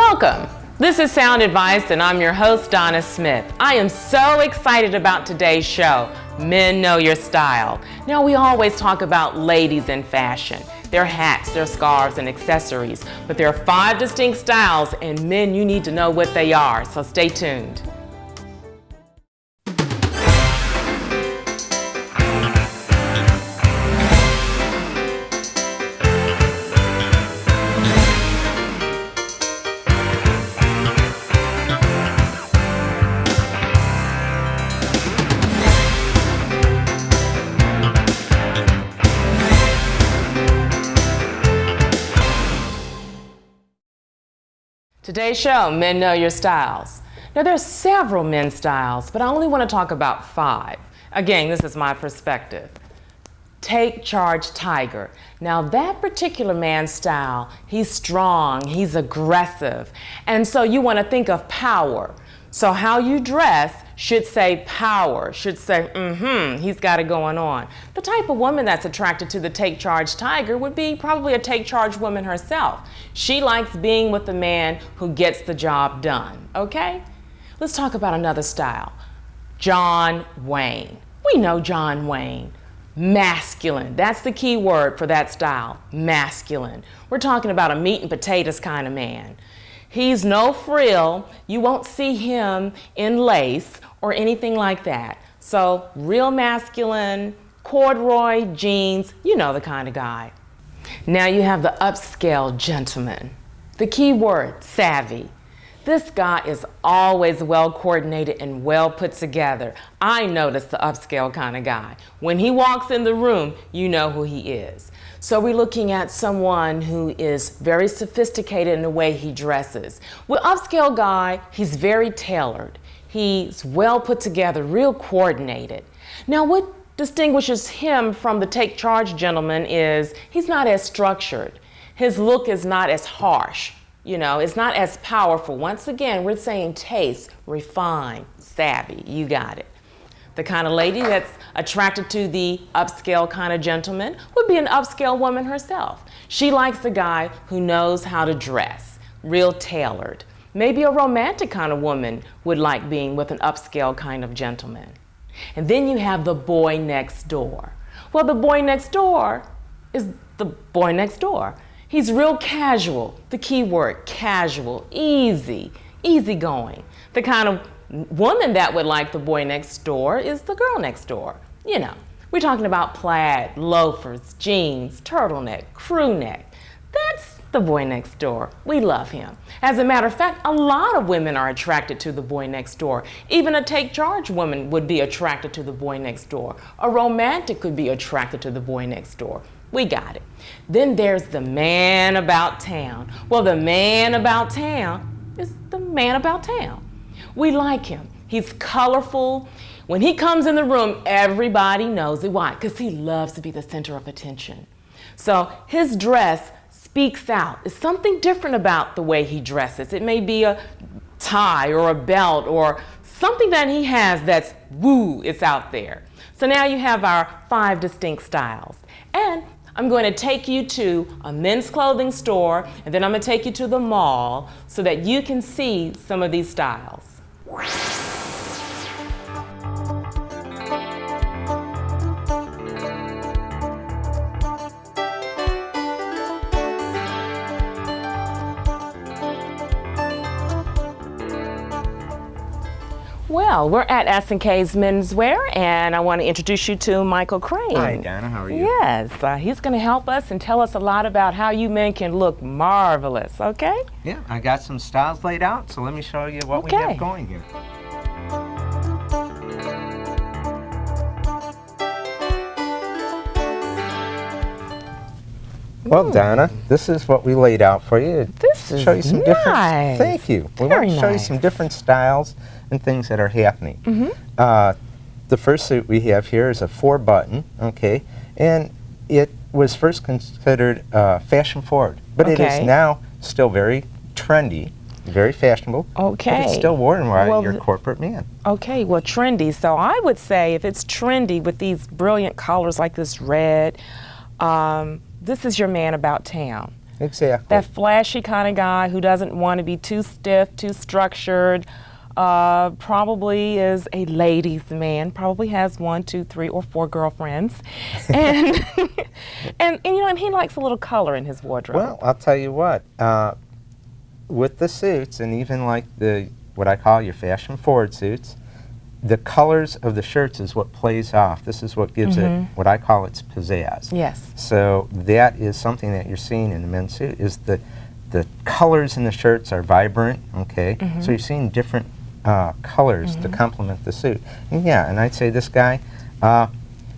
Welcome. This is Sound Advice, and I'm your host, Donna Smith. I am so excited about today's show, Men Know Your Style. Now, we always talk about ladies in fashion, their hats, their scarves, and accessories, but there are 5 distinct styles, and men, you need to know what they are, so stay tuned. Today's show, Men Know Your Styles. Now, there's several men's styles, but I only want to talk about 5. Again, this is my perspective. Take Charge Tiger. Now, that particular man's style, he's strong, he's aggressive, and so you want to think of power. So how you dress should say power, should say, he's got it going on. The type of woman that's attracted to the Take Charge Tiger would be probably a Take Charge woman herself. She likes being with the man who gets the job done, okay? Let's talk about another style. John Wayne. We know John Wayne. Masculine. That's the key word for that style, masculine. We're talking about a meat and potatoes kind of man. He's no frill. You won't see him in lace or anything like that. So real masculine, corduroy jeans, you know the kind of guy. Now you have the upscale gentleman. The key word, savvy. This guy is always well coordinated and well put together. I notice the upscale kind of guy. When he walks in the room, you know who he is. So we're looking at someone who is very sophisticated in the way he dresses. With upscale guy, he's very tailored. He's well put together, real coordinated. Now, what distinguishes him from the Take Charge gentleman is he's not as structured. His look is not as harsh. You know, it's not as powerful. Once again, we're saying taste, refined, savvy. You got it. The kind of lady that's attracted to the upscale kind of gentleman would be an upscale woman herself. She likes a guy who knows how to dress, real tailored. Maybe a romantic kind of woman would like being with an upscale kind of gentleman. And then you have the boy next door. Well, the boy next door is the boy next door. He's real casual. The key word, casual, easygoing. The kind of woman that would like the boy next door is the girl next door. You know, we're talking about plaid, loafers, jeans, turtleneck, crew neck. That's the boy next door. We love him. As a matter of fact, a lot of women are attracted to the boy next door. Even a Take Charge woman would be attracted to the boy next door. A romantic could be attracted to the boy next door. We got it. Then there's the man about town. Well, the man about town is the man about town. We like him. He's colorful. When he comes in the room, everybody knows it. Why? Because he loves to be the center of attention. So his dress speaks out. It's something different about the way he dresses. It may be a tie or a belt or something that he has that's woo, it's out there. So now you have our 5 distinct styles. And I'm going to take you to a men's clothing store, and then I'm going to take you to the mall so that you can see some of these styles. Well, we're at S&K's Menswear, and I want to introduce you to Michael Crane. Hi, Donna. How are you? Yes, he's going to help us and tell us a lot about how you men can look marvelous, okay? Yeah, I got some styles laid out, so let me show you what we have going here. Well, Donna, this is what we laid out for you. This is show you some nice. different. Thank you. We want to show you some different styles and things that are happening. The first suit we have here is a 4-button, okay, and it was first considered fashion forward, but it is now still very trendy, very fashionable. Okay. But it's still worn by your corporate man. Okay, well, trendy. So I would say if it's trendy with these brilliant colors like this red, this is your man about town. Exactly. That flashy kind of guy who doesn't want to be too stiff, too structured. Probably is a ladies' man. Probably has 1, 2, 3, or 4 girlfriends, and and you know, and he likes a little color in his wardrobe. Well, I'll tell you what. With the suits, and even like what I call your fashion-forward suits, the colors of the shirts is what plays off. This is what gives it what I call its pizzazz. Yes. So that is something that you're seeing in the men's suit. Is the colors in the shirts are vibrant. Okay. So you're seeing different colors to complement the suit. And yeah, and I'd say this guy,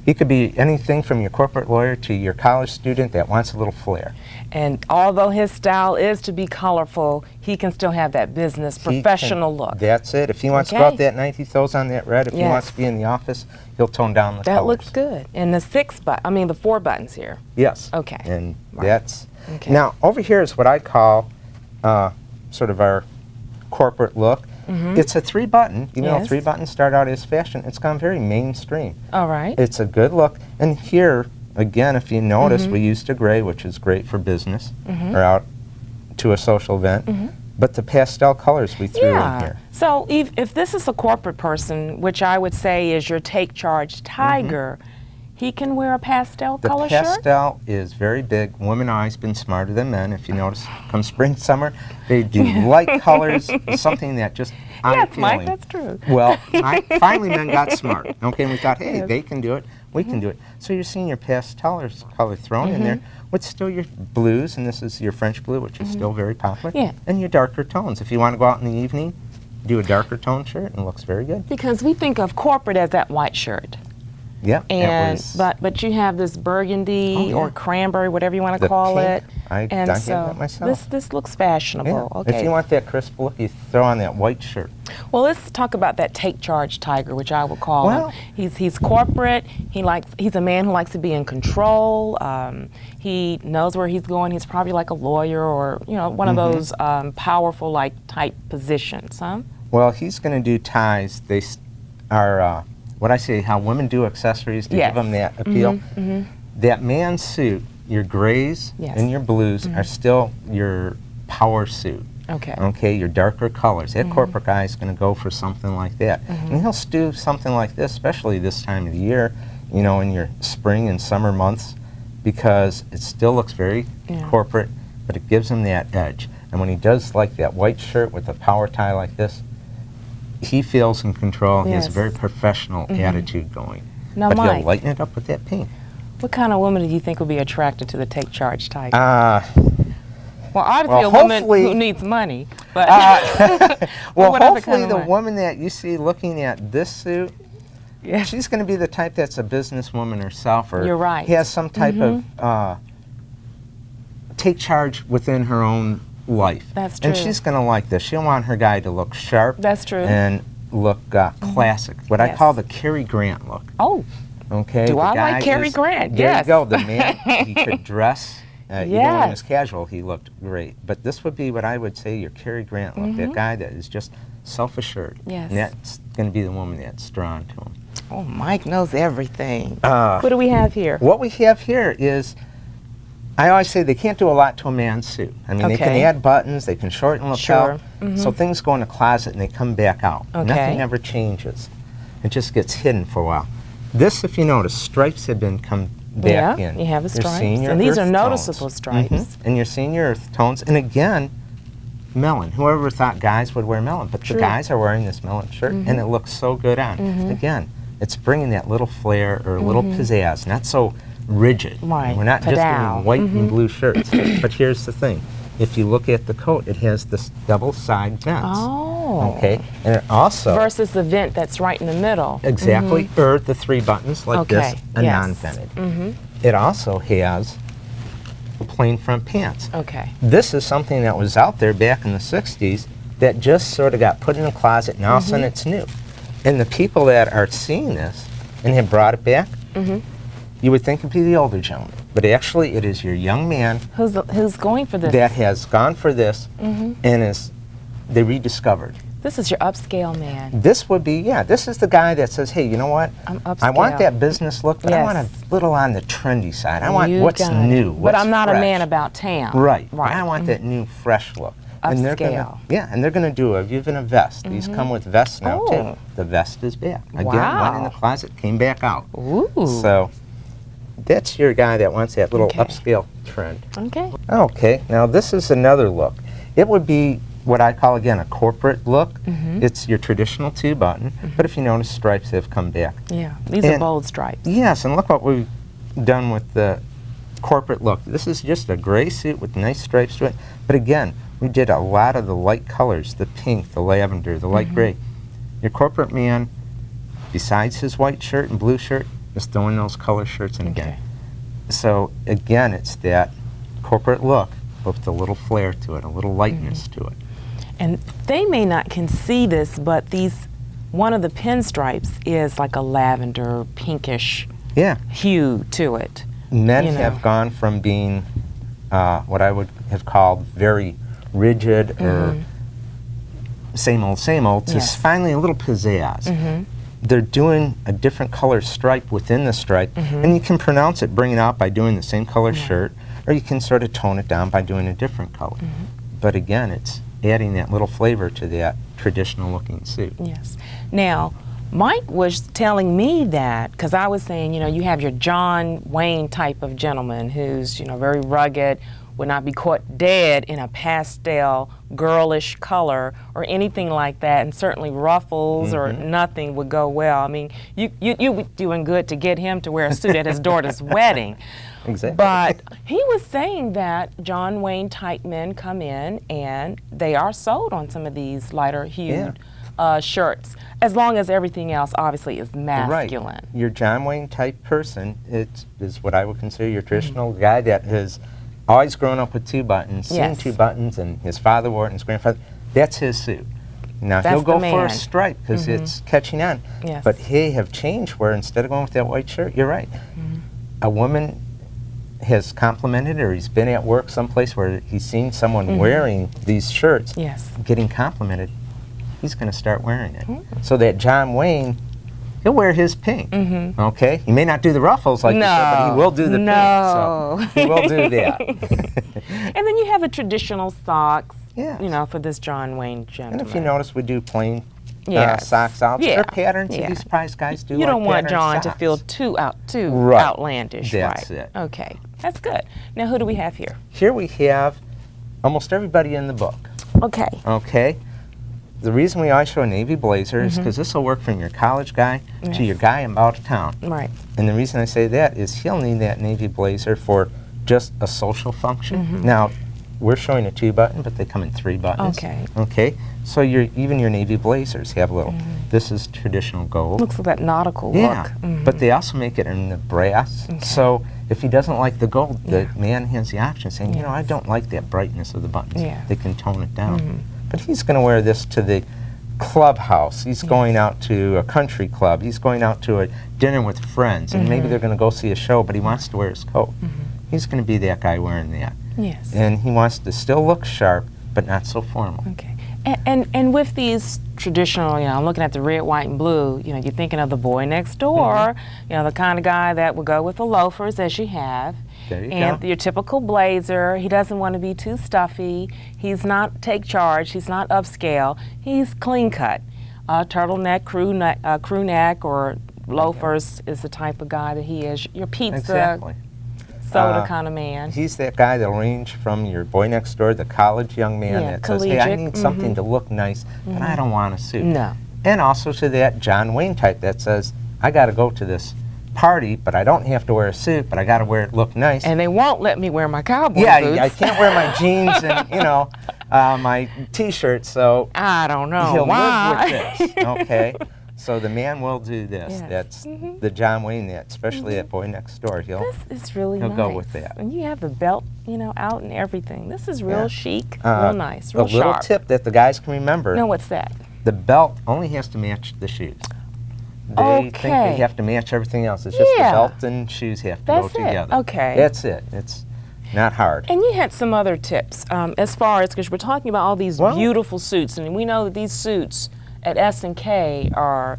he could be anything from your corporate lawyer to your college student that wants a little flair. And although his style is to be colorful, he can still have that business, professional look. That's it. If he wants to go out that night, he throws on that red. If he wants to be in the office, he'll tone down the colors. That looks good. And the 4 buttons here. Yes. Okay. And that's... Okay. Now, over here is what I call sort of our corporate look. It's a 3-button. Even though 3 buttons start out as fashion, it's gone very mainstream. All right. It's a good look. And here, again, if you notice, we used a gray, which is great for business or out to a social event. But the pastel colors we threw in here. So if this is a corporate person, which I would say is your take charge tiger, he can wear a pastel color shirt? The pastel is very big. Women have always been smarter than men. If you notice, come spring, summer, they do light colors, something that just Yes, Mike, that's true. Well, finally men got smart. Okay, and we thought, hey, they can do it. We can do it. So you're seeing your pastel color thrown in there with still your blues, and this is your French blue, which is still very popular, and your darker tones. If you want to go out in the evening, do a darker tone shirt, and it looks very good. Because we think of corporate as that white shirt. Yeah, and but you have this burgundy or cranberry, whatever you want to call it. I and so that myself. This looks fashionable. Yeah. Okay. If you want that crisp look, you throw on that white shirt. Well, let's talk about that take charge tiger, which I would call him. He's corporate. He's a man who likes to be in control. He knows where he's going. He's probably like a lawyer or one of those powerful type positions, huh? Well, he's going to do ties. They are. What I say, how women do accessories to give them that appeal. That man's suit, your grays and your blues are still your power suit. Okay. Okay, your darker colors. That corporate guy is going to go for something like that. And he'll do something like this, especially this time of the year, in your spring and summer months, because it still looks very corporate, but it gives him that edge. And when he does like that white shirt with a power tie like this, he feels in control. He has a very professional attitude going. Now, but Mike, he'll lighten it up with that pink. What kind of woman do you think would be attracted to the take charge tiger? Well, obviously a woman who needs money. But well, hopefully the woman that you see looking at this suit, she's going to be the type that's a businesswoman herself, or has some type of take charge within her own life. That's true. And she's going to like this. She'll want her guy to look sharp. That's true. And look classic. What I call the Cary Grant look. Oh. Okay. Do I like Cary Grant? There you go. The man, he could dress. Even when he was casual, he looked great. But this would be what I would say your Cary Grant look. That guy that is just self-assured. Yes. And that's going to be the woman that's drawn to him. Oh, Mike knows everything. What do we have here? What we have here is, I always say they can't do a lot to a man's suit. I mean, they can add buttons, they can shorten lapel, so things go in a closet and they come back out. Nothing ever changes. It just gets hidden for a while. This, if you notice, stripes have been come back in. You have the stripes, and these are noticeable stripes. And you're seeing your earth tones, and again, melon. Whoever thought guys would wear melon, but the guys are wearing this melon shirt, and it looks so good on. Again, it's bringing that little flair or a little pizzazz, not so rigid. Right. We're not just doing white and blue shirts. But here's the thing. If you look at the coat, it has this double side vents. Oh. Okay. And it also... Versus the vent that's right in the middle. Exactly. Or the 3 buttons like this, a non-vented. It also has plain front pants. Okay. This is something that was out there back in the 60s that just sort of got put in a closet, and all of a sudden it's new. And the people that are seeing this and have brought it back, you would think it'd be the older gentleman, but actually it is your young man who's going for this, that has gone for this and they rediscovered. This is your upscale man. This would be, yeah, this is the guy that says, hey, you know what? I'm upscale. I want that business look, but I want a little on the trendy side. I want what's new, But I'm not fresh. a man about town. Right. I want that new, fresh look. Upscale. And they're gonna, and they're going to do even a vest. These come with vests now, too. The vest is back. Again, went in the closet, came back out. Ooh. So that's your guy that wants that little upscale trend. Okay. Okay, now this is another look. It would be what I call, again, a corporate look. It's your traditional 2-button, but if you notice, stripes have come back. Yeah, these are bold stripes. Yes, and look what we've done with the corporate look. This is just a gray suit with nice stripes to it, but again, we did a lot of the light colors, the pink, the lavender, the light gray. Your corporate man, besides his white shirt and blue shirt, is throwing those color shirts in again. So again, it's that corporate look, but with a little flair to it, a little lightness to it. And they may not can see this, but one of the pinstripes is like a lavender, pinkish hue to it. Men have gone from being what I would have called very rigid or same old, to finally a little pizzazz. They're doing a different color stripe within the stripe, and you can pronounce it, bring it out by doing the same color shirt, or you can sort of tone it down by doing a different color. But again, it's adding that little flavor to that traditional looking suit. Yes. Now, Mike was telling me that, because I was saying, you know, you have your John Wayne type of gentleman who's, you know, very rugged, would not be caught dead in a pastel, girlish color or anything like that, and certainly ruffles or nothing would go well. I mean, you were doing good to get him to wear a suit at his daughter's wedding. Exactly. But he was saying that John Wayne type men come in and they are sold on some of these lighter hued shirts, as long as everything else obviously is masculine. Right. Your John Wayne type person is what I would consider your traditional guy that has always grown up with 2-buttons, seen 2-buttons, and his father wore it and his grandfather. That's his suit. Now he'll go for a stripe because it's catching on. Yes. But he have changed where instead of going with that white shirt, you're right. A woman has complimented, or he's been at work someplace where he's seen someone wearing these shirts, getting complimented, he's going to start wearing it. So that John Wayne, he'll wear his pink, okay? He may not do the ruffles like you said, but he will do the pink, so he will do that. And then you have a traditional socks, you know, for this John Wayne gentleman. And if you notice, we do plain socks out. There are patterns, you'd be surprised guys do. You don't want John to feel too outlandish, That's it. Okay, that's good. Now who do we have here? Here we have almost everybody in the book. Okay. Okay. The reason we always show a navy blazer is because this will work from your college guy to your guy out of town. Right. And the reason I say that is he'll need that navy blazer for just a social function. Now, we're showing a 2-button, but they come in 3 buttons. Okay. Okay. So even your navy blazers have a little. This is traditional gold. Looks like that nautical look. But they also make it in the brass. So if he doesn't like the gold, the man has the option saying, you know, I don't like that brightness of the buttons. They can tone it down. But he's going to wear this to the clubhouse. He's going out to a country club. He's going out to a dinner with friends, and maybe they're going to go see a show, but he wants to wear his coat. He's going to be that guy wearing that. Yes. And he wants to still look sharp, but not so formal. Okay. And with these traditional, you know, I'm looking at the red, white, and blue, you know, you're thinking of the boy next door, you know, the kind of guy that will go with the loafers as you have. There you and go. Your typical blazer. He doesn't want to be too stuffy. He's not take charge. He's not upscale. He's clean cut. Turtleneck, crew neck, or loafers is the type of guy that he is. Your pizza, soda kind of man. He's that guy that'll range from your boy next door, the college young man that says, hey, I need something to look nice, but I don't want a suit. No. And also to that John Wayne type that says, I got to go to this party, but I don't have to wear a suit, but I got to wear it look nice. And they won't let me wear my cowboy boots. Yeah, I can't wear my jeans and, you know, my T-shirt, so I don't know he'll why. live with this, okay? So the man will do this. That's the John Wayne that, especially at Boy Next Door. He'll This is really he'll nice. go with that. And you have the belt, you know, out and everything. This is real chic, real nice, real a little sharp. tip that the guys can remember. No, what's that? The belt only has to match the shoes. They think they have to match everything else. It's just the belt and shoes have to go together. Okay. That's it. It's not hard. And you had some other tips as far as, because we're talking about all these beautiful suits, and we know that these suits at S&K are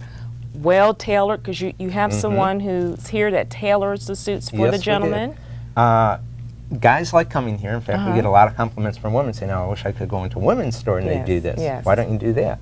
well tailored, because you have someone who's here that tailors the suits for the gentleman. Guys like coming here. In fact, we get a lot of compliments from women saying, "Oh, I wish I could go into a women's store and they do this. Why don't you do that?"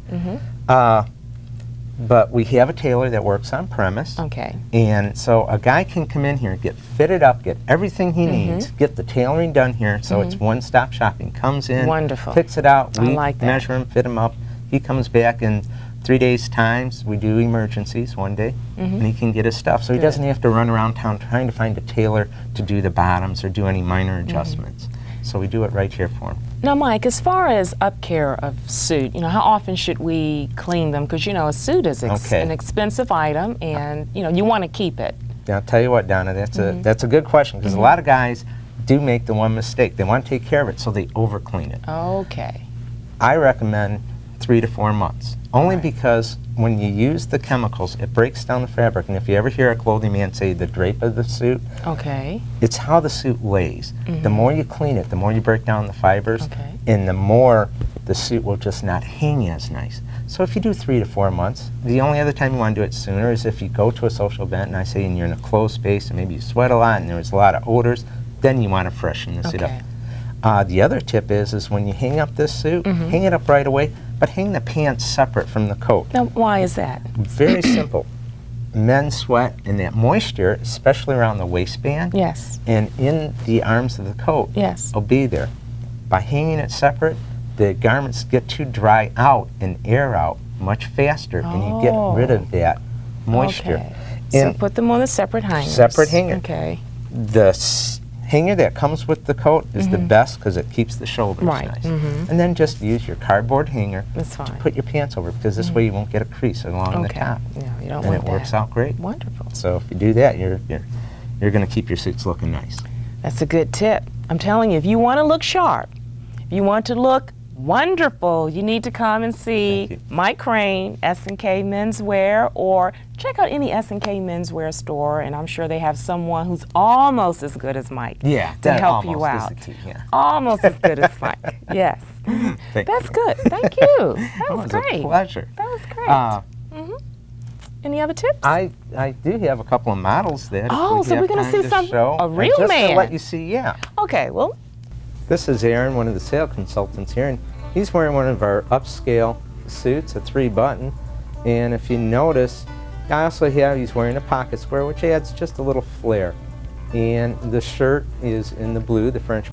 But we have a tailor that works on premise. Okay. And so a guy can come in here, get fitted up, get everything he needs, get the tailoring done here, so it's one-stop shopping. Comes in, picks it out, we measure him, fit him up. He comes back in 3 days' times. We do emergencies one day, and he can get his stuff. So he doesn't have to run around town trying to find a tailor to do the bottoms or do any minor adjustments. So we do it right here for him. Now, Mike, as far as upcare of suit, how often should we clean them? Because, a suit is an expensive item, and, you want to keep it. Now, I'll tell you what, Donna, that's a good question, because a lot of guys do make the one mistake. They want to take care of it, so they over-clean it. Okay. I recommend 3 to 4 months, only because when you use the chemicals, it breaks down the fabric. And if you ever hear a clothing man say the drape of the suit, it's how the suit lays. The more you clean it, the more you break down the fibers, and the more the suit will just not hang as nice. So if you do 3 to 4 months, the only other time you want to do it sooner is if you go to a social event, and I say, and you're in a closed space, and maybe you sweat a lot, and there's a lot of odors, then you want to freshen the suit up. The other tip is when you hang up this suit, hang it up right away, but hang the pants separate from the coat. Now, why is that? Very simple. Men sweat, and that moisture, especially around the waistband and in the arms of the coat, will be there. By hanging it separate, the garments get to dry out and air out much faster, and you get rid of that moisture. So put them on the separate hangers. Separate hanger. Okay. The hanger that comes with the coat is the best because it keeps the shoulders nice. And then just use your cardboard hanger to put your pants over, because this way you won't get a crease along the top. Yeah, you don't and want it works out great. Wonderful. So if you do that, you're going to keep your suits looking nice. That's a good tip. I'm telling you, if you want to look sharp, if you want to look wonderful, you need to come and see Mike Crane, S&K Menswear, or check out any S&K Menswear store, and I'm sure they have someone who's almost as good as Mike to help you out. Almost as good as Mike. Yes. That's good. Thank you. That was great. A pleasure. That was great. Any other tips? I do have a couple of models that so we're going to see some a real just man. To let you see, Okay, well. This is Aaron, one of the sales consultants here, and he's wearing one of our upscale suits, a 3-button. And if you notice, he's wearing a pocket square, which adds just a little flair. And the shirt is in the blue, the French